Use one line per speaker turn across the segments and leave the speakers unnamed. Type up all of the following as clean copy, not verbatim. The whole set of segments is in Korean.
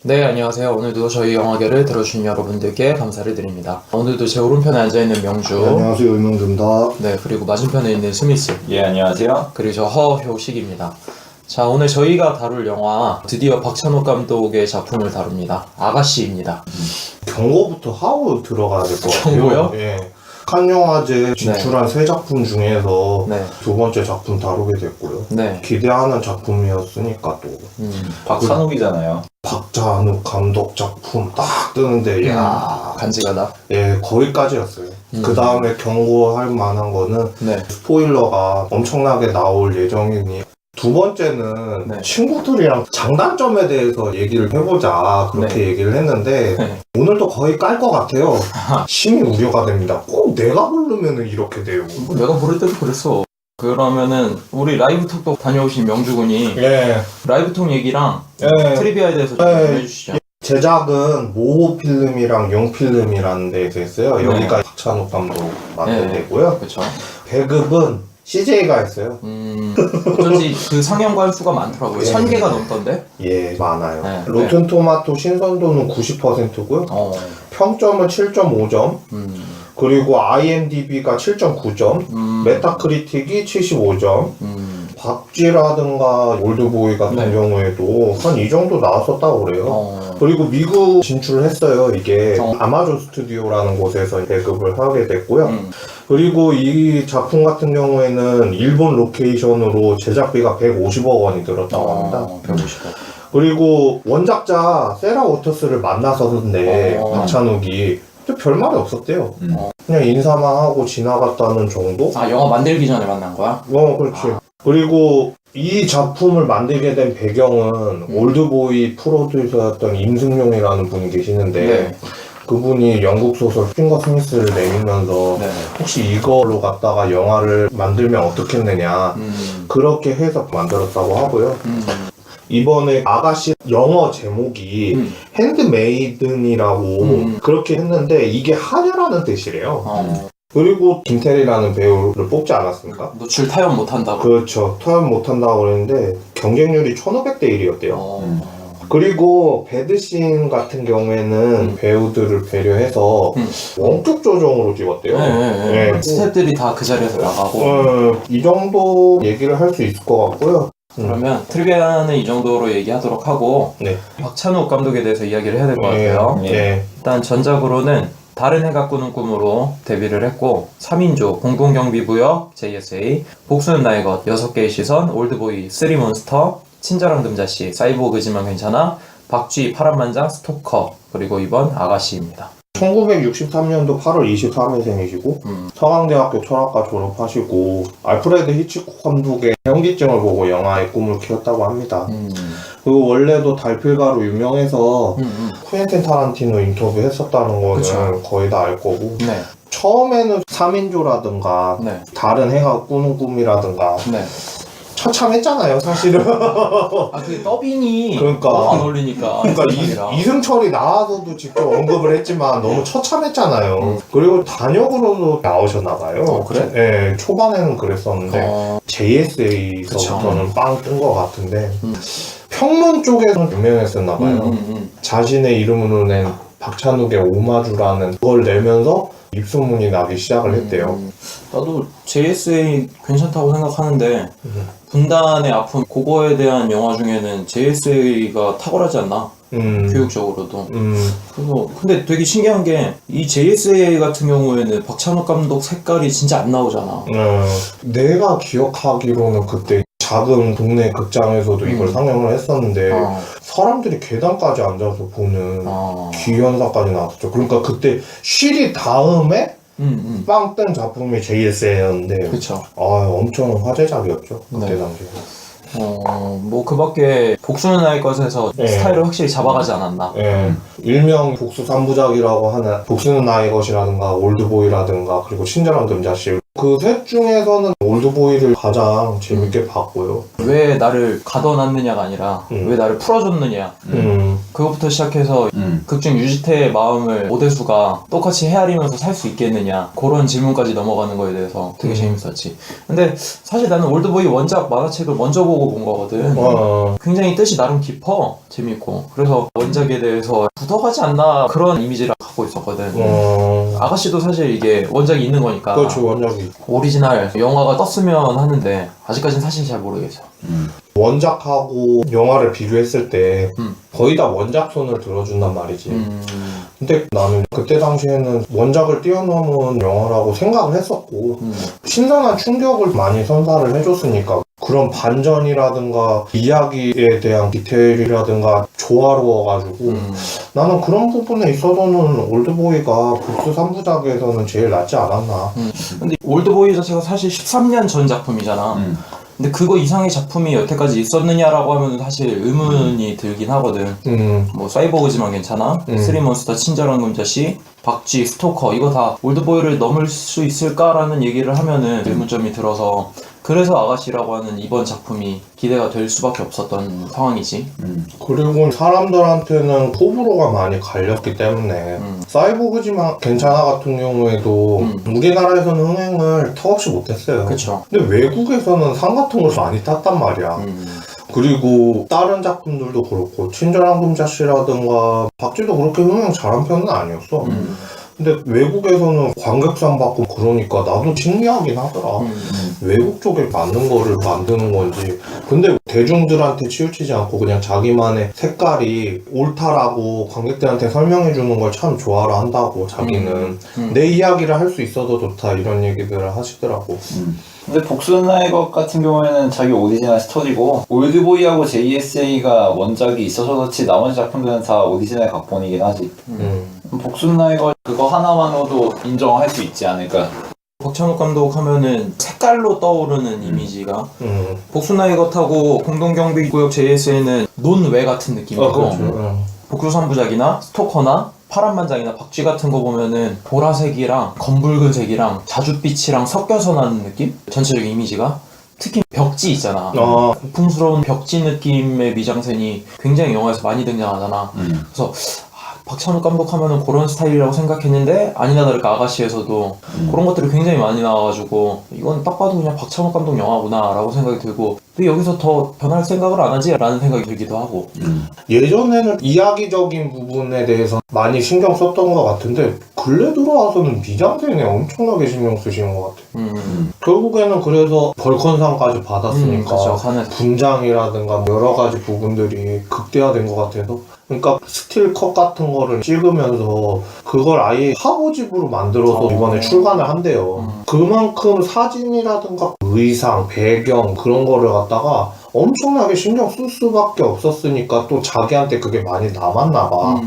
네, 안녕하세요. 오늘도 저희 영화계를 들어주신 여러분들께 감사를 드립니다. 오늘도 제 오른편에 앉아있는 명주.
네, 안녕하세요. 유명주입니다.
네, 그리고 맞은편에 있는 스미스.
예, 안녕하세요.
그리고 저 허효식입니다. 자, 오늘 저희가 다룰 영화 드디어 박찬욱 감독의 작품을 다룹니다. 아가씨입니다.
경고부터 하고 들어가야 될 것 같아요.
경고요?
예. 칸영화제 진출한 세 작품 중에서
네.
두 번째 작품 다루게 됐고요.
네.
기대하는 작품이었으니까 또
박찬욱이잖아요.
박찬욱 감독 작품 딱 뜨는데 야
간지가다.
예, 거기까지였어요. 그 다음에 경고할 만한 거는
네.
스포일러가 엄청나게 나올 예정이니 두 번째는
네.
친구들이랑 장단점에 대해서 얘기를 해보자 그렇게
네.
얘기를 했는데
네.
오늘도 거의 깔 것 같아요. 심히 우려가 됩니다. 꼭 내가 부르면 이렇게 돼요.
뭐 내가 부를 때도 그랬어. 그러면은 우리 라이브톡도 다녀오신 명주군이
예.
라이브톡 얘기랑
예.
트리비아에 대해서 좀
네.
해주시죠.
제작은 모호필름이랑 용필름이라는 데에서 했어요.
네.
여기가 박찬욱 감독 만든
네.
데고요.
그렇죠.
배급은 CJ가 했어요.
어쩐지 그 상영관 수가 많더라고요.
예.
1000개가 넘던데?
예, 많아요.
네.
로튼토마토 신선도는 90%고요. 평점은 7.5점. 그리고 IMDb가 7.9점, 메타크리틱이 75점, 박쥐라든가 올드보이 같은
네.
경우에도 한 이 정도 나왔었다고 그래요. 그리고 미국 진출을 했어요. 이게 아마존 스튜디오라는 곳에서 배급을 하게 됐고요. 그리고 이 작품 같은 경우에는 일본 로케이션으로 제작비가 150억 원이 들었다고 합니다.
150억.
그리고 원작자 세라 워터스를 만나서는데 박찬욱이 또 별말이 없었대요. 그냥 인사만 하고 지나갔다는 정도?
아, 영화 만들기 전에 만난 거야?
그렇지. 그리고 이 작품을 만들게 된 배경은 올드보이 프로듀서였던 임승용이라는 분이 계시는데
네.
그분이 영국 소설 핑거 스미스를 내밀면서
네.
혹시 이걸로 갖다가 영화를 만들면 어떻겠느냐 그렇게 해서 만들었다고 하고요. 이번에 아가씨 영어 제목이 핸드메이든이라고 그렇게 했는데 이게 하녀라는 뜻이래요. 그리고 김태리라는 배우를 뽑지 않았습니까?
노출 타협 못한다고.
그렇죠. 투합 못한다고 그랬는데 경쟁률이 1500대 1이었대요. 그리고 배드씬 같은 경우에는 배우들을 배려해서 원격 조정으로 찍었대요.
네.
네.
스태프들이 다 그 자리에서 나가고.
이 정도 얘기를 할 수 있을 것 같고요.
그러면 트리비아는 이 정도로 얘기하도록 하고
네.
박찬욱 감독에 대해서 이야기를 해야 될 것 같아요.
네.
일단 전작으로는 다른 해가 꾸는 꿈으로 데뷔를 했고 3인조, 공동경비부역, JSA, 복수는 나의 것, 6개의 시선, 올드보이, 3몬스터, 친절한 금자씨, 사이보그지만 괜찮아, 박쥐, 파란만장, 스토커, 그리고 이번 아가씨입니다.
1963년도 8월 23일생이시고 서강대학교 철학과 졸업하시고 알프레드 히치콕 감독의 현기증을 보고 영화의 꿈을 키웠다고 합니다. 그리고 원래도 달필가로 유명해서 쿠엔틴 타란티노 인터뷰 했었다는 거는
그쵸.
거의 다 알 거고
네.
처음에는 3인조라든가
네.
다른 해가 꾸는 꿈이라든가
네.
처참했잖아요 사실은.
아, 그 더빙이
그러니까.
너무 안 어울리니까.
그러니까
세상이랑.
이승철이 나와서도 직접 언급을 했지만 너무 처참했잖아요. 그리고 단역으로도 나오셨나봐요.
그래?
네, 초반에는 그랬었는데 JSA서부터는 빵 뜬 것 같은데 평론 쪽에서 유명했었나봐요. 자신의 이름으로 낸 박찬욱의 오마주라는 그걸 내면서 입소문이 나기 시작을 했대요.
나도 JSA 괜찮다고 생각하는데 분단의 아픔 그거에 대한 영화 중에는 JSA가 탁월하지 않나? 교육적으로도. 그래서 근데 되게 신기한 게 이 JSA 같은 경우에는 박찬욱 감독 색깔이 진짜 안 나오잖아.
내가 기억하기로는 그때 작은 동네 극장에서도 이걸 상영을 했었는데 사람들이 계단까지 앉아서 보는 기현사까지 나왔었죠. 그러니까 그때 쉬리 다음에 빵 뜬 작품이 JSA였는데
그쵸.
엄청 화제작이었죠. 그때
네.
당시에.
뭐 그 밖에 복수는 나의 것에서
네.
스타일을 확실히 잡아가지 않았나.
예, 일명 복수 3부작이라고 하는 복수는 나의 것이라든가 올드보이라든가 그리고 친절한 금자씨 그 셋 중에서는 올드보이를 가장 재밌게 봤고요.
왜 나를 가둬놨느냐가 아니라 왜 나를 풀어줬느냐 그것부터 시작해서 극중 유지태의 마음을 오대수가 똑같이 헤아리면서 살 수 있겠느냐 그런 질문까지 넘어가는 거에 대해서 되게 재밌었지. 근데 사실 나는 올드보이 원작 만화책을 먼저 보고 본 거거든. 굉장히 뜻이 나름 깊어 재밌고 그래서 원작에 대해서 묻어가지 않나 그런 이미지를 갖고 있었거든. 아가씨도 사실 이게 원작이 있는 거니까
그렇죠, 원작이.
오리지널 영화가 떴으면 하는데 아직까지는 사실 잘 모르겠어.
원작하고 영화를 비교했을 때 거의 다 원작 손을 들어준단 말이지. 근데 나는 그때 당시에는 원작을 뛰어넘은 영화라고 생각을 했었고 신선한 충격을 많이 선사를 해줬으니까 그런 반전이라든가 이야기에 대한 디테일이라든가 조화로워가지고 나는 그런 부분에 있어서는 올드보이가 복수 3부작에서는 제일 낫지 않았나.
근데 올드보이 자체가 사실 13년 전 작품이잖아. 근데 그거 이상의 작품이 여태까지 있었느냐라고 하면 사실 의문이 들긴 하거든. 뭐 사이보그지만 괜찮아? 쓰리몬스터, 친절한 금자씨, 박쥐, 스토커 이거 다 올드보이를 넘을 수 있을까라는 얘기를 하면은 의문점이 들어서 그래서 아가씨라고 하는 이번 작품이 기대가 될 수밖에 없었던 상황이지.
그리고 사람들한테는 호불호가 많이 갈렸기 때문에 사이보그지만 괜찮아 같은 경우에도 우리나라에서는 흥행을 턱없이 못했어요.
그쵸.
근데 외국에서는 상 같은 걸 많이 땄단 말이야. 그리고 다른 작품들도 그렇고 친절한 금자씨라든가 박쥐도 그렇게 흥행 잘한 편은 아니었어. 근데 외국에서는 관객상 받고 그러니까 나도 신기하긴 하더라. 외국 쪽에 맞는 거를 만드는 건지. 근데 대중들한테 치우치지 않고 그냥 자기만의 색깔이 옳다라고 관객들한테 설명해 주는 걸 참 좋아라 한다고 자기는. 내 이야기를 할 수 있어서 좋다 이런 얘기들을 하시더라고.
근데 복수나의 것 같은 경우에는 자기 오리지널 스토리고 올드보이하고 JSA가 원작이 있어서 그렇지 나머지 작품들은 다 오리지널 각본이긴 하지. 복수나의 것 그거 하나만으로도 인정할 수 있지 않을까.
박찬욱 감독 하면은 색깔로 떠오르는 이미지가 복수나의 것하고 공동경비구역 JSA는 논외 같은 느낌이고
그렇죠.
복수 3부작이나 스토커나 파란만장이나 박쥐 같은 거 보면은 보라색이랑 검붉은색이랑 자줏빛이랑 섞여서 나는 느낌? 전체적인 이미지가 특히 벽지 있잖아. 고풍스러운 벽지 느낌의 미장센이 굉장히 영화에서 많이 등장하잖아. 그래서 박찬욱 감독 하면은 그런 스타일이라고 생각했는데 아니나 다를까 아가씨에서도 그런 것들이 굉장히 많이 나와가지고 이건 딱 봐도 그냥 박찬욱 감독 영화구나 라고 생각이 들고 왜 여기서 더 변할 생각을 안 하지? 라는 생각이 들기도 하고.
예전에는 이야기적인 부분에 대해서 많이 신경 썼던 것 같은데 근래 들어와서는 미장센에 엄청나게 신경 쓰시는 것 같아요. 결국에는 그래서 벌컨상까지 받았으니까
그쵸,
분장이라든가 여러 가지 부분들이 극대화된 것 같아서 그러니까 스틸컷 같은 거를 찍으면서 그걸 아예 화보집으로 만들어서 이번에 출간을 한대요. 그만큼 사진이라든가 의상, 배경 그런 거를 갖다가 엄청나게 신경 쓸 수밖에 없었으니까 또 자기한테 그게 많이 남았나 봐.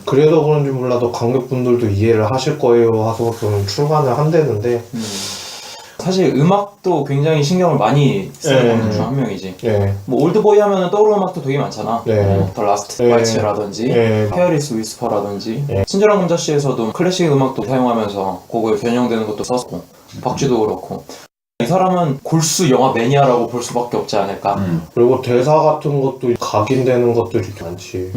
그래서 그런지 몰라도 관객분들도 이해를 하실 거예요 하서 좀 출간을 한대는데
사실 음악도 굉장히 신경을 많이 쓰는 감독 중 한 명이지. 뭐 올드보이 하면은 떠오르는 음악도 되게 많잖아. 더 라스트 마치라든지 페어리스 위스퍼라든지 친절한 금자씨에서도 클래식 음악도 사용하면서 그거에 변형되는 것도 썼고 박쥐도 그렇고 이 사람은 골수 영화 매니아라고 볼 수밖에 없지 않을까.
그리고 대사 같은 것도 각인되는 것들이 많지.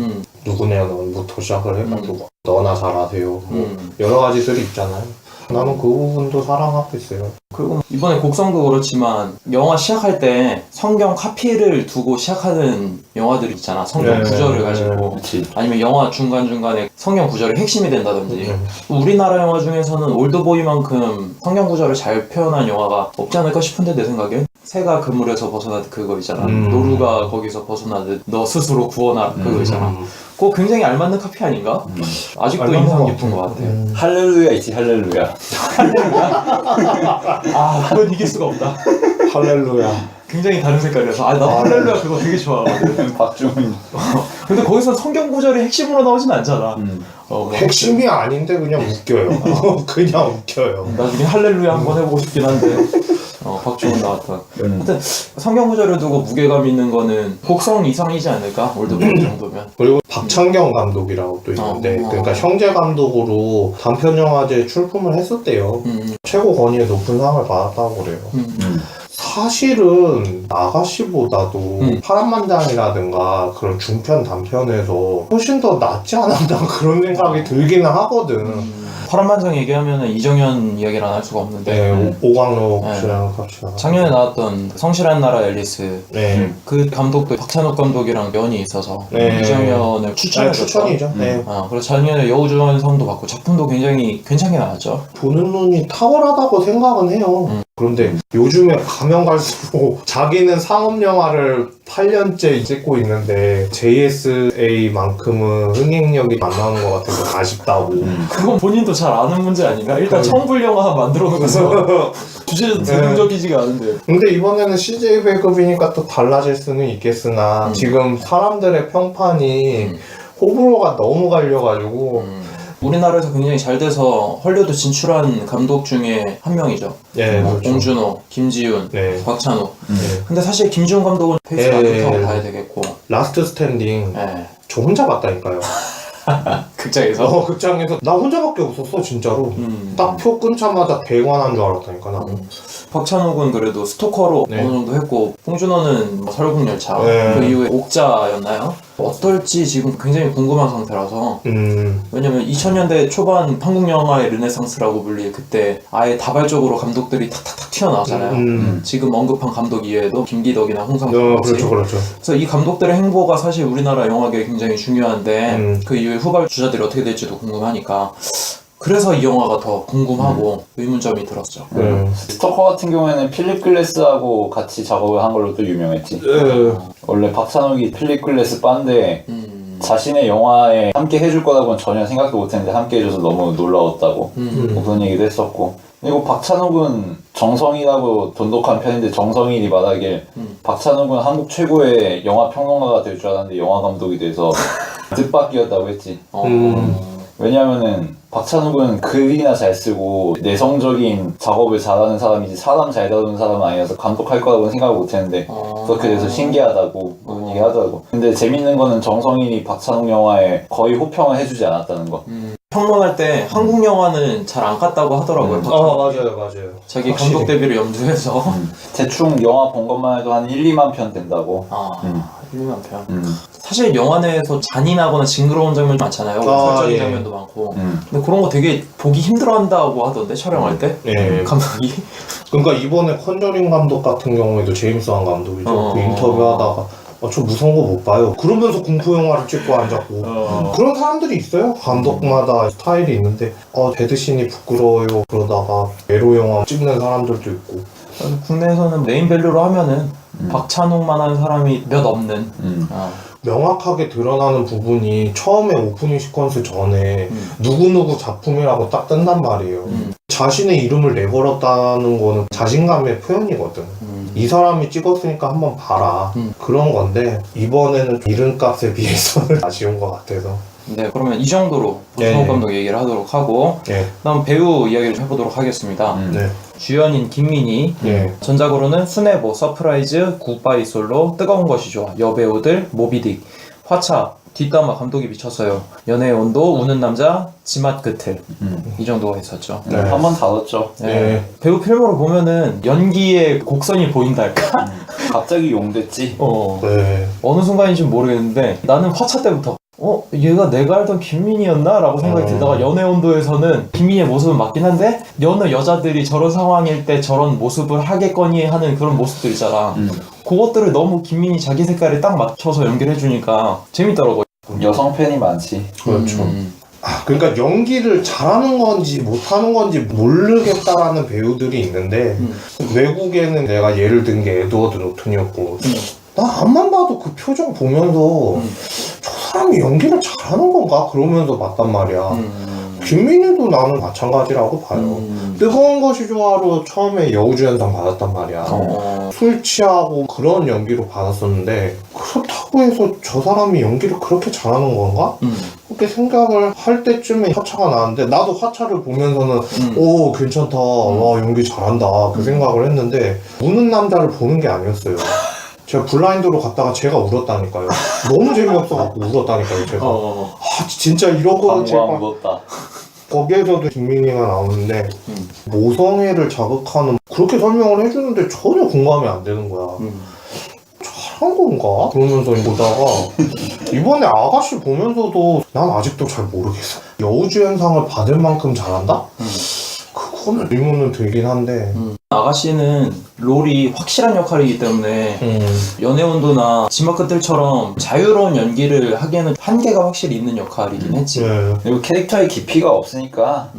누구네요 넌부터 시작을 해가지고 너나 잘하세요 뭐 여러 가지들이 있잖아요. 나는 그 부분도 사랑하고 있어요.
그리고 이번에 곡성도 그렇지만 영화 시작할 때 성경 카피를 두고 시작하는 영화들이 있잖아. 성경 구절을 가지고 아니면 영화 중간중간에 성경 구절이 핵심이 된다든지 우리나라 영화 중에서는 올드보이만큼 성경 구절을 잘 표현한 영화가 없지 않을까 싶은데 내 생각엔 새가 그물에서 벗어나듯 그거 있잖아. 노루가 거기서 벗어나듯 너 스스로 구원하라 그거 있잖아. 그거 굉장히 알맞는 카피 아닌가? 아직도 인상 깊은 것 같아.
할렐루야 있지 할렐루야.
아 그건 이길 수가 없다.
할렐루야.
굉장히 다른 색깔이라서 나 할렐루야 그거 되게 좋아하거든.
박주민.
근데 거기서 성경 구절이 핵심으로 나오진 않잖아.
핵심이 아닌데 그냥 웃겨요. 그냥 웃겨요.
나중에 할렐루야 한번 해보고 싶긴 한데 박주원 나왔던. 하여튼 성경 구절을 두고 무게감 있는 거는 곡성 이상이지 않을까? 올드보이 정도면.
그리고 박찬경 감독이라고 또 있는데 그러니까 형제 감독으로 단편영화제 출품을 했었대요. 최고 권위의 높은 상을 받았다고 그래요. 사실은 아가씨보다도 파란만장이라든가 그런 중편 단편에서 훨씬 더 낫지 않았나 그런 생각이 들기는 하거든.
파란만장 얘기하면은 이정현 이야기를 안 할 수가 없는데
네, 오광록
네.
씨랑 같이 나갔
작년에 나왔던 성실한 나라 앨리스
네.
그 감독도 박찬욱 감독이랑 연이 있어서
네.
이정현을 추천해줬죠.
추천이죠. 네.
그래서 작년에 여우주연상도 받고 작품도 굉장히 괜찮게 나왔죠.
보는 눈이 탁월하다고 생각은 해요. 그런데 요즘에 가면 갈수록 자기는 상업영화를 8년째 찍고 있는데 JSA만큼은 흥행력이 안 나오는 것 같아서 아쉽다고.
그건 본인도 잘 아는 문제 아닌가? 일단 청불 영화 만들어 놓고서 주제도 대중적이지가 않은데.
근데 이번에는 CJ 배급이니까 또 달라질 수는 있겠으나 지금 사람들의 평판이 호불호가 너무 갈려가지고
우리나라에서 굉장히 잘 돼서 헐리우드 진출한 감독 중에 한 명이죠.
예, 그렇죠.
봉준호, 김지훈,
네.
박찬욱. 근데 사실 김지훈 감독은 페이스가 안 좋다고 봐야 되겠고.
라스트 스탠딩
예.
저 혼자 봤다니까요.
극장에서.
극장에서 나 혼자밖에 없었어 진짜로. 딱 표 끊자마자 대관한 줄 알았다니까 나.
박찬욱은 그래도 스토커로
네.
어느 정도 했고 봉준호는 뭐 설국열차
네.
그 이후에 옥자였나요? 어떨지 지금 굉장히 궁금한 상태라서 왜냐면 2000년대 초반 한국 영화의 르네상스라고 불릴 그때 아예 다발적으로 감독들이 탁탁탁 튀어나왔잖아요. 지금 언급한 감독 이외에도 김기덕이나 홍상수
그렇죠 그렇죠.
그래서 이 감독들의 행보가 사실 우리나라 영화계에 굉장히 중요한데 그 이후에 후발주자들이 어떻게 될지도 궁금하니까 그래서 이 영화가 더 궁금하고 의문점이 들었죠.
스토커 같은 경우에는 필립 글래스하고 같이 작업을 한 걸로 또 유명했지. 원래 박찬욱이 필립 글래스 빤데 자신의 영화에 함께 해줄 거라고는 전혀 생각도 못했는데 함께 해줘서 너무 놀라웠다고 뭐 그런 얘기도 했었고. 그리고 박찬욱은 정성이라고 돈독한 편인데 정성인이 말하길 박찬욱은 한국 최고의 영화 평론가가 될 줄 알았는데 영화 감독이 돼서 뜻밖이었다고 했지. 왜냐면은 박찬욱은 글이나 잘 쓰고 내성적인 작업을 잘하는 사람이지 사람 잘 다루는 사람은 아니라서 감독할 거라고는 생각을 못했는데 그렇게 돼서 신기하다고 그런 얘기 하더라고. 근데 재밌는 거는 정성인이 박찬욱 영화에 거의 호평을 해주지 않았다는 거.
평론할 때 한국 영화는 잘 안 갔다고 하더라고요.
맞아요.
자기
확실히.
감독 데뷔를 염두해서
대충 영화 본 것만 해도 한 1, 2만 편 된다고.
1, 2만 편. 사실 영화 내에서 잔인하거나 징그러운 장면 많잖아요. 설정인
예.
장면도 많고. 근데 그런 거 되게 보기 힘들어한다고 하던데 촬영할 때
예.
감독이.
그러니까 이번에 컨저링 감독 같은 경우에도 제임스 완 감독이죠. 그 인터뷰하다가 저 무서운 거 못 봐요. 그러면서 공포 영화를 찍고 앉았고 그런 사람들이 있어요. 감독마다 스타일이 있는데 데드신이 부끄러워요. 그러다가 에로 영화 찍는 사람들도 있고.
국내에서는 네임밸류로 하면은 박찬욱만한 사람이 몇 없는.
명확하게 드러나는 부분이 처음에 오프닝 시퀀스 전에 누구누구 작품이라고 딱 뜬단 말이에요. 자신의 이름을 내걸었다는 거는 자신감의 표현이거든. 이 사람이 찍었으니까 한번 봐라. 그런 건데 이번에는 이름값에 비해서는 아쉬운 것 같아서.
네, 그러면 이 정도로 박찬욱 감독 얘기를 하도록 하고 다음 배우 이야기를 해보도록 하겠습니다.
네.
주연인 김민희, 전작으로는 순애보, 서프라이즈, 굿바이 솔로, 뜨거운 것이 좋아, 여배우들, 모비딕, 화차, 뒷담화 감독이 미쳤어요, 연애의 온도, 우는 남자, 지맛 끝을 이 정도가 있었죠.
네.
한번 다뤘죠.
배우 필모를 보면은 연기의 곡선이 보인달까?
갑자기 용됐지.
어느 순간인지 모르겠는데 나는 화차 때부터 얘가 내가 알던 김민희였나? 라고 생각이 들다가 연애 온도에서는 김민희의 모습은 맞긴 한데 여느 여자들이 저런 상황일 때 저런 모습을 하겠거니 하는 그런 모습들 있잖아. 그것들을 너무 김민희 자기 색깔에 딱 맞춰서 연기해주니까 재밌더라고요.
여성 팬이 많지.
그렇죠. 그러니까 연기를 잘하는 건지 못하는 건지 모르겠다라는 배우들이 있는데 외국에는 내가 예를 든 게 에드워드 노튼이었고 나 앞만 봐도 그 표정 보면서 저 사람이 연기를 잘하는 건가? 그러면서 봤단 말이야. 김민희도 나는 마찬가지라고 봐요. 뜨거운 것이 좋아로 처음에 여우주연상 받았단 말이야. 술 취하고 그런 연기로 받았었는데 그렇다고 해서 저 사람이 연기를 그렇게 잘하는 건가? 그렇게 생각을 할 때쯤에 화차가 나왔는데 나도 화차를 보면서는 오 괜찮다, 와 연기 잘한다 그 생각을 했는데 우는 남자를 보는 게 아니었어요. 제가 블라인드로 갔다가 제가 울었다니까요. 너무 재미없어갖고 울었다니까요 제가. 진짜 이런 거는 제가
울었다.
거기에서도 김민희가 나오는데 모성애를 자극하는 그렇게 설명을 해주는데 전혀 공감이 안 되는 거야. 잘한 건가? 그러면서 보다가 이번에 아가씨 보면서도 난 아직도 잘 모르겠어. 여우주연상을 받을 만큼 잘한다? 그거는 의문은 들긴 한데
아가씨는 롤이 확실한 역할이기 때문에 연애운도나 지마크들처럼 자유로운 연기를 하기에는 한계가 확실히 있는 역할이긴 했지.
네.
그리고 캐릭터의 깊이가 없으니까.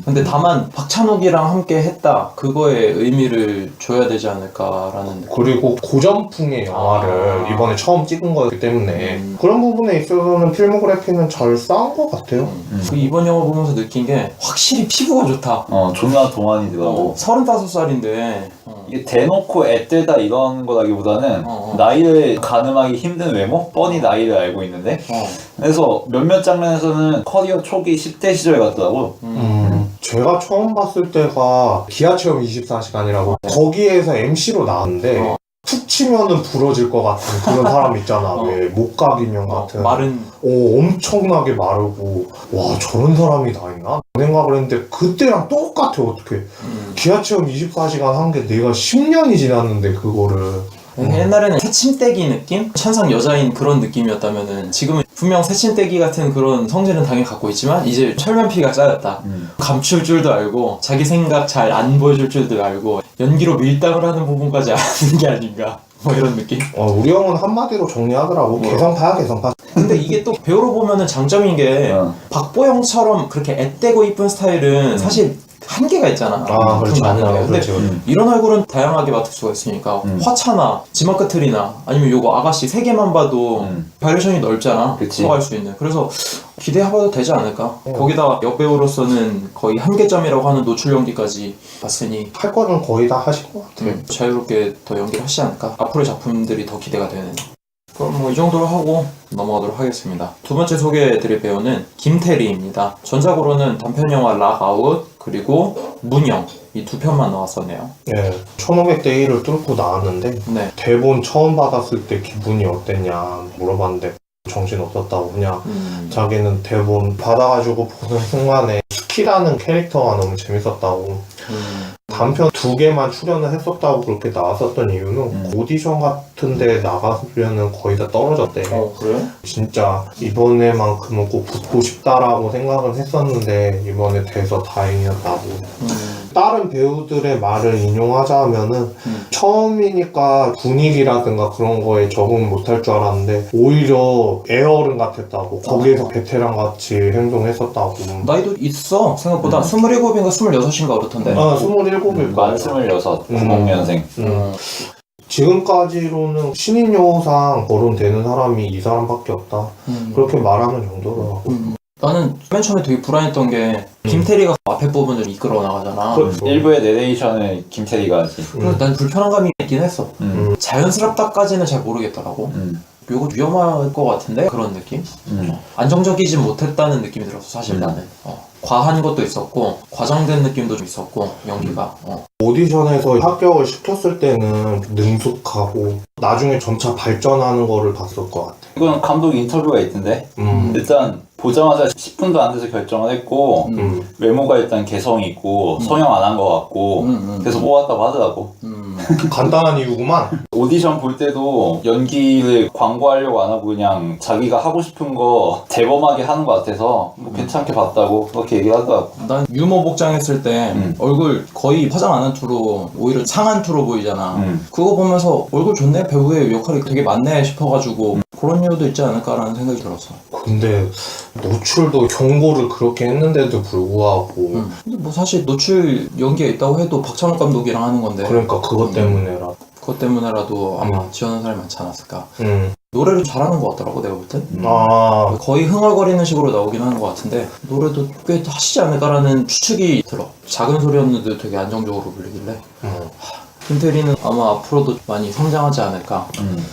근데 다만 박찬욱이랑 함께 했다, 그거에 의미를 줘야 되지 않을까라는 느낌.
그리고 고전풍의 영화를 이번에 처음 찍은 거기 때문에 그런 부분에 있어서는 필모그래피는 잘 쌓은 것 같아요.
그 이번 영화 보면서 느낀 게 확실히 피부가 좋다.
존나 동안이더라고.
35살인데
이게 대놓고 애들다 이런 거라기보다는 나이를 가늠하기 힘든 외모? 뻔히 나이를 알고 있는데 그래서 몇몇 장면에서는 커리어 초기 10대 시절 같더라고.
제가 처음 봤을 때가 기아체험 24시간이라고 거기에서 MC로 나왔는데 툭 치면은 부러질 것 같은 그런 사람 있잖아. 왜 목각인형 같은
마른.
엄청나게 마르고 와 저런 사람이 다 있나? 생각을 했는데 그때랑 똑같아. 어떻게 기아체험 24시간 한 게 내가 10년이 지났는데 그거를
옛날에는 새침대기 느낌? 천상 여자인 그런 느낌이었다면은 지금은 분명 새침대기 같은 그런 성질은 당연히 갖고 있지만 이제 철면피가 쌓였다. 감출 줄도 알고 자기 생각 잘 안 보여줄 줄도 알고 연기로 밀당을 하는 부분까지 아는 게 아닌가, 뭐 이런 느낌?
우리 형은 한마디로 정리하더라고. 개성파야 개성파.
근데 이게 또 배우로 보면은 장점인 게 박보영처럼 그렇게 앳되고 이쁜 스타일은 사실 한계가 있잖아.
그렇지.
근데
그렇지.
이런 얼굴은 다양하게 맡을 수가 있으니까 화차나 지마크틀이나 아니면 요거 아가씨 세 개만 봐도 바리에이션이 넓잖아.
그치.
들어갈 수 있는. 그래서 기대해봐도 되지 않을까. 거기다 여배우로서는 거의 한계점이라고 하는 노출 연기까지 봤으니
할 거는 거의 다 하신 것 같아.
자유롭게 더 연기를 하시지 않을까. 앞으로의 작품들이 더 기대가 되는. 그럼 뭐 이 정도로 하고 넘어가도록 하겠습니다. 두 번째 소개해드릴 배우는 김태리입니다. 전작으로는 단편영화 락아웃 그리고 문영 이 두 편만 나왔었네요.
네, 1500대 1을 뚫고 나왔는데
네.
대본 처음 받았을 때 기분이 어땠냐 물어봤는데 정신 없었다고. 그냥 자기는 대본 받아가지고 보는 순간에 스키라는 캐릭터가 너무 재밌었다고. 단편 2개만 출연을 했었다고 그렇게 나왔었던 이유는 오디션 같은 데 나가면은 거의 다 떨어졌대.
그래?
진짜 이번에만큼은 꼭 붙고 싶다라고 생각은 했었는데 이번에 돼서 다행이었다고. 다른 배우들의 말을 인용하자면은 처음이니까 분위기라든가 그런 거에 적응 못할 줄 알았는데 오히려 애어른 같았다고. 거기에서 베테랑 같이 행동했었다고.
나이도 있어. 생각보다 27인가 26인가 그렇던데.
27일
만 26, 90년생.
지금까지로는 신인여우상 거론되는 사람이 이 사람밖에 없다. 그렇게 말하는 정도더라고.
나는 맨 처음에 되게 불안했던 게 김태리가 앞에 부분을 이끌어 나가잖아.
일부의 내레이션을 김태리가 하지.
그래서 난 불편한 감이 있긴 했어. 자연스럽다까지는 잘 모르겠더라고. 이거 위험할 것 같은데? 그런 느낌? 안정적이지 못했다는 느낌이 들었어 사실 나는. 과한 것도 있었고 과장된 느낌도 좀 있었고 연기가.
오디션에서 합격을 시켰을 때는 능숙하고 나중에 점차 발전하는 거를 봤을 것 같아.
이건 감독 인터뷰가 있던데 일단 보자마자 10분도 안 돼서 결정을 했고 외모가 일단 개성이 있고 성형 안 한 것 같고 그래서 뽑았다고 하더라고.
간단한 이유구만.
오디션 볼 때도 연기를 광고하려고 안 하고 그냥 자기가 하고 싶은 거 대범하게 하는 것 같아서 뭐 괜찮게 봤다고 그렇게 얘기를 하더라고.
난 유머 복장했을 때 얼굴 거의 화장 안 한 투로 오히려 상한 투로 보이잖아. 그거 보면서 얼굴 좋네? 배우의 역할이 되게 많네 싶어가지고 그런 이유도 있지 않을까라는 생각이 들었어.
근데 노출도 경고를 그렇게 했는데도 불구하고
근데 뭐 사실 노출 연기가 있다고 해도 박찬욱 감독이랑 하는 건데
그러니까 그것 때문에라.
그것 때문에라도 아마 지원하는 사람이 많지 않았을까. 노래를 잘하는 것 같더라고 내가 볼 땐. 거의 흥얼거리는 식으로 나오긴 하는 것 같은데 노래도 꽤 하시지 않을까라는 추측이 들어. 작은 소리였는데 되게 안정적으로 불리길래 김태리는 아마 앞으로도 많이 성장하지 않을까.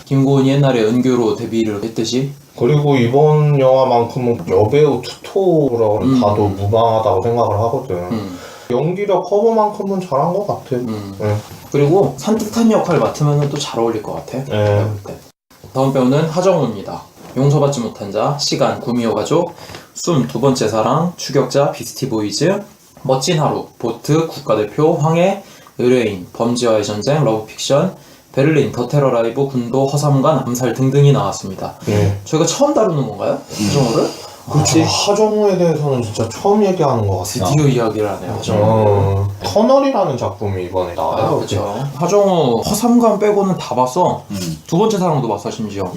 김고은이 옛날에 은교로 데뷔를 했듯이.
그리고 이번 영화만큼은 여배우 투토라고 봐도 무방하다고 생각을 하거든. 연기력 커버만큼은 잘한 것 같아.
그리고 산뜻한 역할 맡으면 또 잘 어울릴 것 같아.
네.
다음 배우는 하정우입니다. 용서받지 못한 자, 시간, 구미호 가족, 숨, 두 번째 사랑, 추격자, 비스티보이즈, 멋진 하루, 보트, 국가대표, 황해, 의뢰인, 범죄와의 전쟁, 러브픽션, 베를린, 더 테러 라이브, 군도, 허삼관, 암살 등등이 나왔습니다. 저희가 처음 다루는 건가요? 하정우를?
그렇지. 하정우에 대해서는 진짜 처음 얘기하는 것 같아.
드디어 이야기를 하네요. 하정우.
터널이라는 작품이 이번에 나와요.
그렇죠. 하정우 허삼관 빼고는 다 봤어. 두 번째 사랑도 봤어 심지어.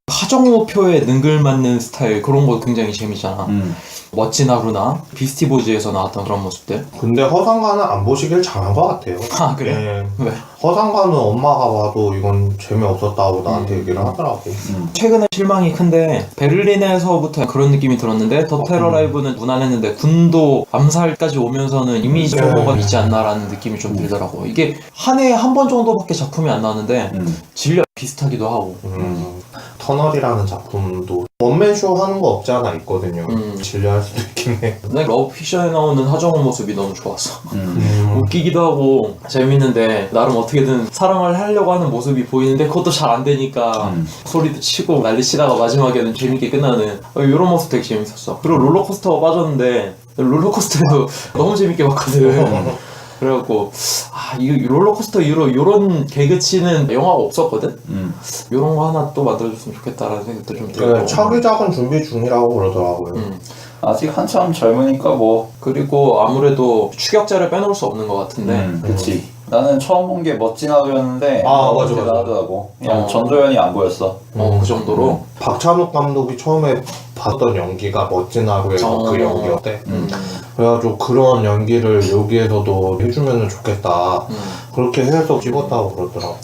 하정우 표에 능글맞는 스타일 그런 거 굉장히 재밌잖아. 멋진 하루나 비스티보이즈에서 나왔던 그런 모습들.
근데 허상관은 안 보시길 잘한 것 같아요.
아 그래? 왜?
허상관은 엄마가 봐도 이건 재미없었다고 나한테 얘기를 하더라고.
최근에 실망이 큰데 베를린에서부터 그런 느낌이 들었는데 더 테러 라이브는 무난했는데 군도 암살까지 오면서는 이미지 소모가 있지 않나라는 느낌이 좀 들더라고. 이게 한 해에 한 번 정도밖에 작품이 안 나왔는데 질려 비슷하기도 하고.
터널이라는 작품도 원맨쇼 하는 거 없지 않아 있거든요. 진료할 수도 있긴 해.
난 러브픽션에 나오는 하정우 모습이 너무 좋았어. 웃기기도 하고 재밌는데 나름 어떻게든 사랑을 하려고 하는 모습이 보이는데 그것도 잘 안 되니까 소리도 치고 난리 치다가 마지막에는 재밌게 끝나는 이런 모습 되게 재밌었어. 그리고 롤러코스터가 빠졌는데 롤러코스터도 너무 재밌게 봤거든. 그래갖고 이 롤러코스터 이후로 이런 개그치는 영화가 없었거든? 이런 거 하나 또 만들어줬으면 좋겠다라는 생각도 좀 들고.
차기작은 준비 중이라고 그러더라고요.
아직 한참 젊으니까 뭐.
그리고 아무래도 추격자를 빼놓을 수 없는 것 같은데.
그치. 나는 처음 본 게 멋진 하루였는데
맞아.
대단하더라고. 그냥 전도연이 안 보였어.
그 정도로.
박찬욱 감독이 처음에 봤던 연기가 멋진 하루에서 그 연기였대. 그래가지고 그런 연기를 여기에서도 해주면 좋겠다. 그렇게 해서 찍었다고 그러더라고.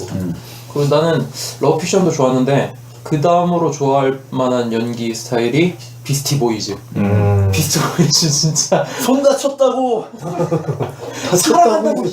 그리고 나는 러브픽션도 좋았는데 그 다음으로 좋아할 만한 연기 스타일이 비스티보이즈. 비스티보이즈 진짜 손 다쳤다고 사랑한다고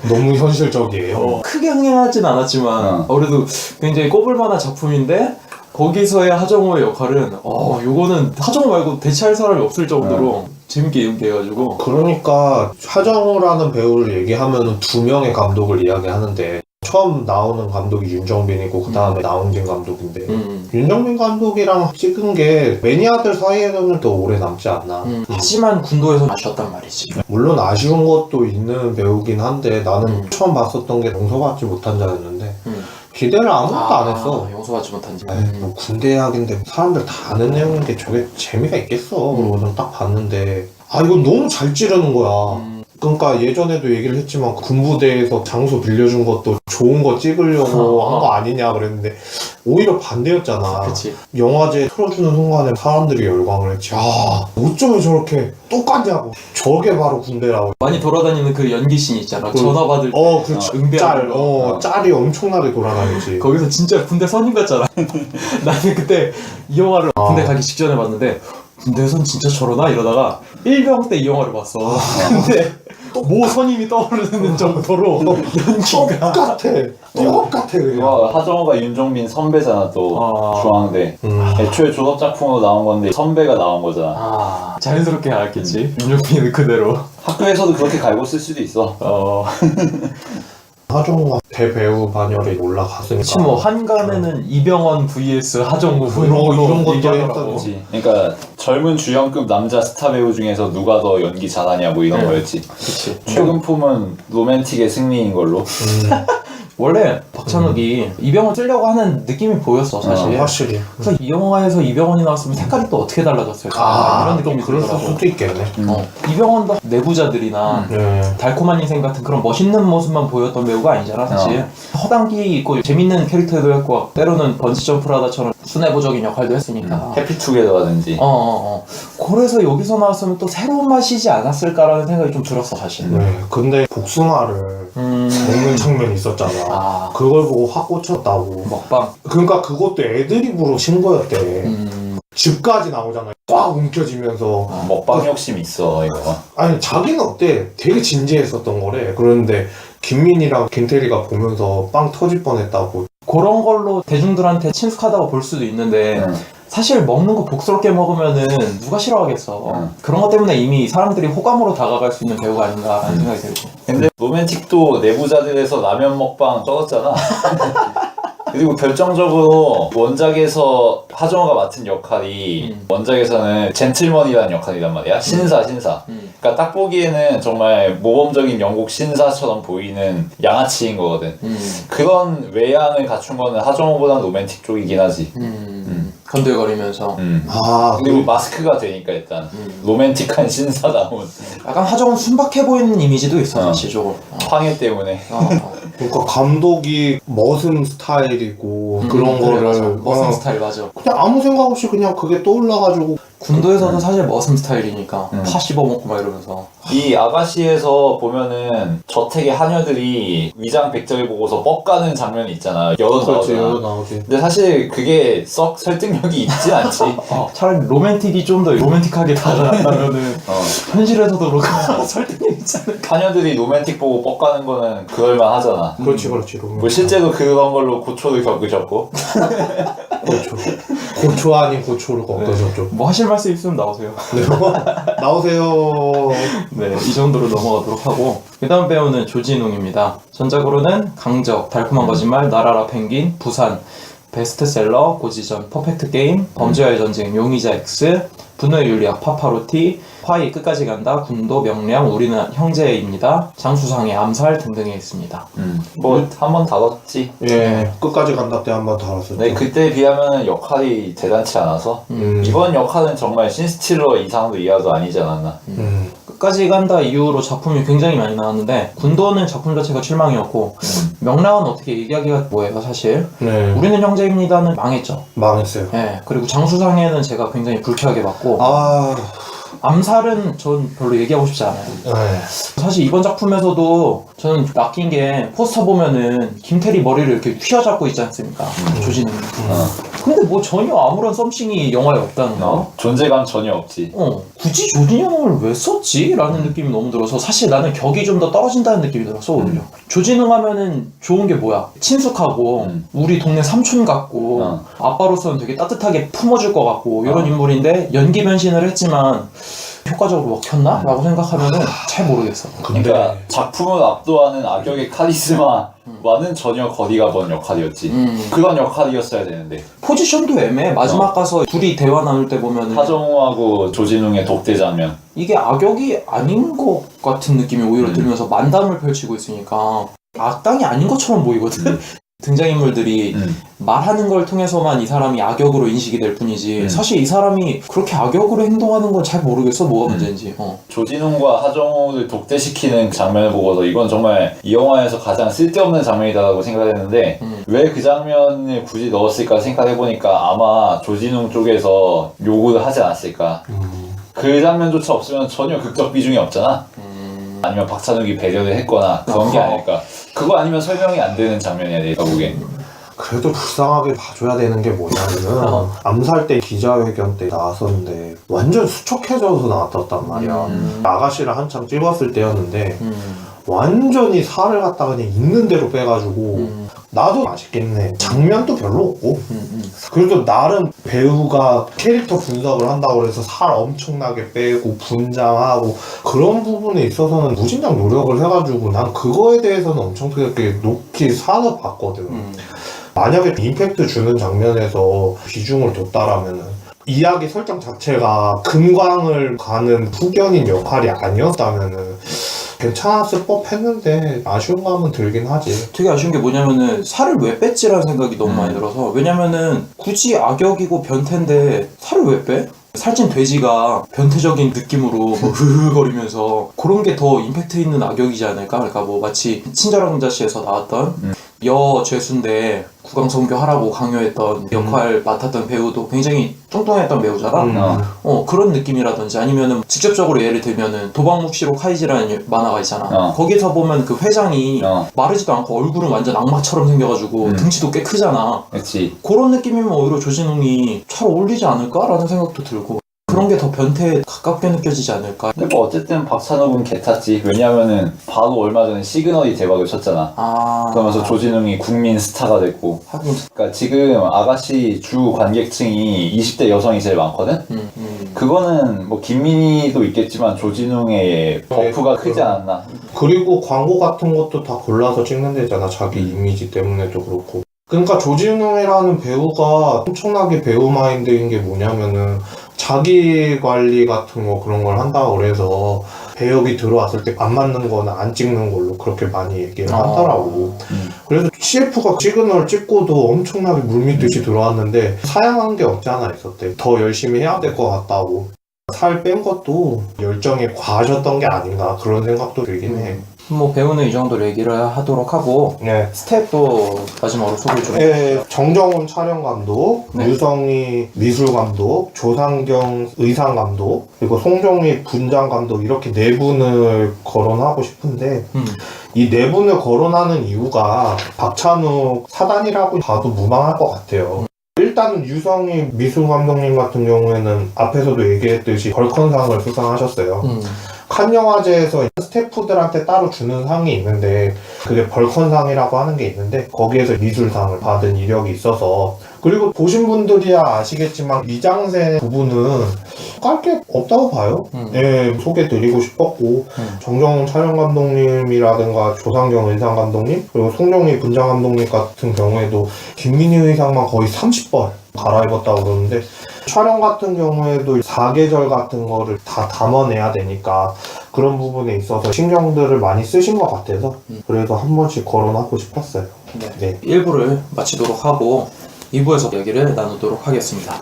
너무 현실적이에요.
크게 흥행하진 않았지만 그래도 굉장히 꼽을만한 작품인데 거기서의 하정우의 역할은 요거는 하정우 말고 대체할 사람이 없을 정도로 재밌게 연기해가지고.
그러니까 하정우라는 배우를 얘기하면 두 명의 감독을 이야기하는데 처음 나오는 감독이 윤정빈이고 그 다음에 나홍진 감독인데 윤정빈 감독이랑 찍은 게 매니아들 사이에는 더 오래 남지 않나.
하지만 군도에서 아쉬웠단 말이지.
물론 아쉬운 것도 있는 배우긴 한데 나는 처음 봤었던 게 용서받지 못한 자였는데 기대를 아무것도 안 했어.
용서받지 못한 지.
뭐 군대 이야기인데 사람들 다 아는 내용인데 저게 재미가 있겠어. 그러고서 딱 봤는데 이거 너무 잘 찌르는 거야. 그러니까 예전에도 얘기를 했지만 군부대에서 장소 빌려준 것도 좋은 거 찍으려고 한 거 아니냐 그랬는데 오히려 반대였잖아.
그치.
영화제 틀어주는 순간에 사람들이 열광을 했지. 어쩌면 저렇게 똑같냐고. 저게 바로 군대라고.
많이 돌아다니는 그 연기씬 있잖아. 전화 받을 때
그렇지.
응대하는 거.
짤이 엄청나게 돌아다니지.
거기서 진짜 군대 선임 같잖아. 나는 그때 이 영화를 군대 가기 직전에 봤는데 군대에선 진짜 저러나? 이러다가 일병 때 이 영화를 봤어. 근데 모 선임이 떠오르는 정도로 연기가
똑같아 그냥.
하정우가 윤정빈 선배잖아 또. 중앙대. 애초에 졸업 작품으로 나온 건데 선배가 나온 거잖아.
자연스럽게 알았겠지. 윤종빈은 그대로.
학교에서도 그렇게 갈고 쓸 수도 있어.
하정우가 대배우 반열에 올라갔으니까.
그치 뭐 한간에는 이병헌 vs 하정우
이런 것도
얘기하더라고.
그치. 그러니까 젊은 주연급 남자 스타 배우 중에서 누가 더 연기 잘하냐 뭐 이런 거였지.
그치.
최근 폼은 로맨틱의 승리인 걸로.
원래 박찬욱이 이병헌 쓰려고 하는 느낌이 보였어 사실.
확실히.
그래서 이 영화에서 이병헌이 나왔으면 색깔이 또 어떻게 달라졌을까 이런 느낌이
그럴
들더라고.
수도 있겠네.
이병헌도 내부자들이나 달콤한 인생 같은 그런 멋있는 모습만 보였던 배우가 아니잖아 사실. 허당기 있고 재밌는 캐릭터도 했고 때로는 번지점프라다처럼 순애보적인 역할도 했으니까.
해피투게더라든지.
그래서 여기서 나왔으면 또 새로운 맛이지 않았을까라는 생각이 좀 들었어 사실.
근데 복숭아를 먹는 장면이 있었잖아. 그걸 보고 확 꽂혔다고.
먹방.
그러니까 그것도 애드립으로 신 거였대. 집까지 나오잖아. 꽉 움켜쥐면서.
먹방 욕심 있어 이거.
아니 자기는 어때? 되게 진지했었던 거래. 그런데 김민희랑 김태리가 보면서 빵 터질 뻔했다고.
그런 걸로 대중들한테 친숙하다고 볼 수도 있는데 사실 먹는 거 복스럽게 먹으면은 누가 싫어하겠어. 그런 것 때문에 이미 사람들이 호감으로 다가갈 수 있는 배우가 아닌가라는 생각이 들고.
근데 로맨틱도 내부자들에서 라면 먹방 떠졌잖아. 그리고 결정적으로 원작에서 하정우가 맡은 역할이 원작에서는 젠틀먼이라는 역할이란 말이야. 신사. 그러니까 딱 보기에는 정말 모범적인 영국 신사처럼 보이는 양아치인 거거든. 그런 외양을 갖춘 거는 하정우보다는 로맨틱 쪽이긴 하지.
건들거리면서.
그리고 마스크가 되니까 일단 로맨틱한 신사다운.
약간 하정우 순박해 보이는 이미지도 있어 사실 저거.
황해 때문에.
그러니까 감독이 머슴 스타일이고 그런
그래,
거를
맞아. 머슴 스타일 맞아.
그냥 아무 생각 없이 그냥 그게 떠올라가지고
군도에서는 사실 머슴 스타일이니까 파 씹어먹고 막 이러면서.
이 아가씨에서 보면은 저택의 하녀들이 위장 백작을 보고서 뻑가는 장면이 있잖아. 여러 나오잖아.
나오지.
근데 사실 그게 썩 설득력이 있진 않지.
차라리 로맨틱이 좀 더 로맨틱하게 다가간다면은 현실에서도 그렇고 설득력 있지 않을까.
하녀들이 로맨틱 보고 뻑가는 거는 그럴만 하잖아.
그렇지.
뭐 실제로 그런 걸로 고초를 겪으셨고.
고초 아닌 고초를 겪으셨죠.
뭐 하실 말씀 있으면 나오세요.
나오세요.
네, 이 정도로 넘어가도록 하고, 그 다음 배우는 조진웅입니다. 전작으로는 강적, 달콤한 거짓말, 나라라 펭귄, 부산, 베스트셀러, 고지전, 퍼펙트 게임, 범죄와의 전쟁, 용의자 X, 분노의 윤리학, 파파로티, 화이 끝까지 간다, 군도, 명량, 우리는 형제입니다, 장수상의 암살 등등에 있습니다.
뭐 한 번 다뤘지.
예, 끝까지 간다 때 한 번 다뤘었죠.
네, 그때에 비하면 역할이 대단치 않아서 이번 역할은 정말 신스틸러 이상도 이하도 아니지 않았나.
끝까지 간다 이후로 작품이 굉장히 많이 나왔는데, 군도는 작품 자체가 실망이었고, 명량은 어떻게 얘기하기가 뭐예요 사실.
네.
우리는 형제입니다는 망했죠.
망했어요.
네, 그리고 장수상에는 제가 굉장히 불쾌하게 봤고,
아,
암살은 전 별로 얘기하고 싶지 않아요.
네.
사실 이번 작품에서도 저는 낚인 게, 포스터 보면은 김태리 머리를 이렇게 휘어잡고 있지 않습니까? 조진웅이. 근데 뭐 전혀 아무런 썸씽이 영화에 없다는 거.
존재감 전혀 없지.
굳이 조진웅을 왜 썼지? 라는 느낌이 너무 들어서, 사실 나는 격이 좀 더 떨어진다는 느낌이 들었어 오히려. 조진웅 하면은 좋은 게 뭐야? 친숙하고 우리 동네 삼촌 같고 아빠로서는 되게 따뜻하게 품어줄 것 같고 이런 인물인데, 연기 변신을 했지만 효과적으로 먹혔나? 라고 생각하면은 잘 모르겠어.
그러니까 작품을 압도하는 악역의 카리스마와는 전혀 거리가 먼 역할이었지. 그런 역할이었어야 되는데.
포지션도 애매해. 마지막 가서 둘이 대화 나눌 때 보면은
하정우하고 조진웅의 독대 장면.
이게 악역이 아닌 것 같은 느낌이 오히려 들면서 만담을 펼치고 있으니까 악당이 아닌 것처럼 보이거든. 등장인물들이 말하는 걸 통해서만 이 사람이 악역으로 인식이 될 뿐이지, 사실 이 사람이 그렇게 악역으로 행동하는 건 잘 모르겠어 뭐가 문제인지.
조진웅과 하정우를 독대시키는 장면을 보고서 이건 정말 이 영화에서 가장 쓸데없는 장면이다라고 생각했는데, 왜 그 장면을 굳이 넣었을까 생각해보니까 아마 조진웅 쪽에서 요구를 하지 않았을까. 그 장면조차 없으면 전혀 극적 비중이 없잖아. 아니면 박찬욱이 배려를 했거나 그런 게 아닐까. 그거 아니면 설명이 안 되는 장면이야 내가 보기엔.
그래도 불쌍하게 봐줘야 되는 게 뭐냐면 암살 때 기자회견 때 나왔었는데 완전 수척해져서 나왔단 말이야. 아가씨를 한참 찍었을 때였는데 완전히 살을 갖다가 그냥 있는 대로 빼가지고 나도 맛있겠네. 장면도 별로 없고. 그래도 나름 배우가 캐릭터 분석을 한다고 해서 살 엄청나게 빼고 분장하고 그런 부분에 있어서는 무진장 노력을 해가지고 난 그거에 대해서는 엄청 되게 높이 사서 봤거든. 만약에 임팩트 주는 장면에서 비중을 뒀다라면은 이야기 설정 자체가 금광을 가는 후견인 역할이 아니었다면은 괜찮았을 법했는데 아쉬운 감은 들긴 하지.
되게 아쉬운 게 뭐냐면은 살을 왜 뺐지라는 생각이 너무 많이 들어서. 왜냐면은 굳이 악역이고 변태인데 살을 왜 빼? 살찐 돼지가 변태적인 느낌으로 뭐 흐흐거리면서 그런 게 더 임팩트 있는 악역이지 않을까? 그러니까 뭐 마치 친절한 자씨에서 나왔던 여죄수인데 국왕선교 하라고 강요했던 역할 맡았던 배우도 굉장히 뚱뚱했던 배우잖아. 그런 느낌이라든지, 아니면은 직접적으로 예를 들면은 도박묵시록 카이지라는 만화가 있잖아. 거기서 보면 그 회장이 마르지도 않고 얼굴은 완전 악마처럼 생겨가지고 등치도 꽤 크잖아.
그렇지.
그런 느낌이면 오히려 조진웅이 잘 어울리지 않을까라는 생각도 들고, 그런 게 더 변태에 가깝게 느껴지지 않을까.
근데 뭐 어쨌든 박찬욱은 개탔지. 왜냐면은 바로 얼마 전에 시그널이 대박을 쳤잖아. 그러면서 조진웅이 국민 스타가 됐고.
하긴.
그러니까 지금 아가씨 주 관객층이 20대 여성이 제일 많거든? 그거는 뭐 김민희도 있겠지만 조진웅의 버프가 크지 않았나.
그리고 광고 같은 것도 다 골라서 찍는 데잖아. 자기 이미지 때문에도 그렇고. 그러니까 조진웅이라는 배우가 엄청나게 배우 마인드인 게 뭐냐면은 자기 관리 같은 거 그런 걸 한다고 그래서 배역이 들어왔을 때 안 맞는 거나 안 찍는 걸로 그렇게 많이 얘기를 하더라고. 그래서 CF가 시그널 찍고도 엄청나게 물밀듯이 들어왔는데 사양한 게 없지 않아 있었대. 더 열심히 해야 될 것 같다고. 살 뺀 것도 열정이 과하셨던 게 아닌가 그런 생각도 들긴 해.
뭐 배우는 이 정도로 얘기를 하도록 하고
네.
스텝도 마지막으로 소개 좀
네, 정정훈 촬영 감독,
네.
유성희 미술 감독, 조상경 의상 감독, 그리고 송정희 분장 감독 이렇게 네 분을 거론하고 싶은데 이 네 분을 거론하는 이유가 박찬욱 사단이라고 봐도 무방할 것 같아요. 일단은 유성희 미술 감독님 같은 경우에는 앞에서도 얘기했듯이 벌컨상을 수상하셨어요. 칸 영화제에서 스태프들한테 따로 주는 상이 있는데 그게 벌컨상이라고 하는 게 있는데 거기에서 미술상을 받은 이력이 있어서 그리고 보신 분들이야 아시겠지만 이장세 부분은 깔 게 없다고 봐요. 예, 소개드리고 싶었고 정정훈 촬영 감독님이라든가 조상경 의상 감독님 그리고 송정희 분장 감독님 같은 경우에도 김민희 의상만 거의 30벌 갈아입었다고 그러는데 촬영 같은 경우에도 사계절 같은 거를 다 담아내야 되니까 그런 부분에 있어서 신경들을 많이 쓰신 것 같아서 그래도 한 번씩 거론하고 싶었어요.
네. 1부를 마치도록 하고 2부에서 얘기를 나누도록 하겠습니다.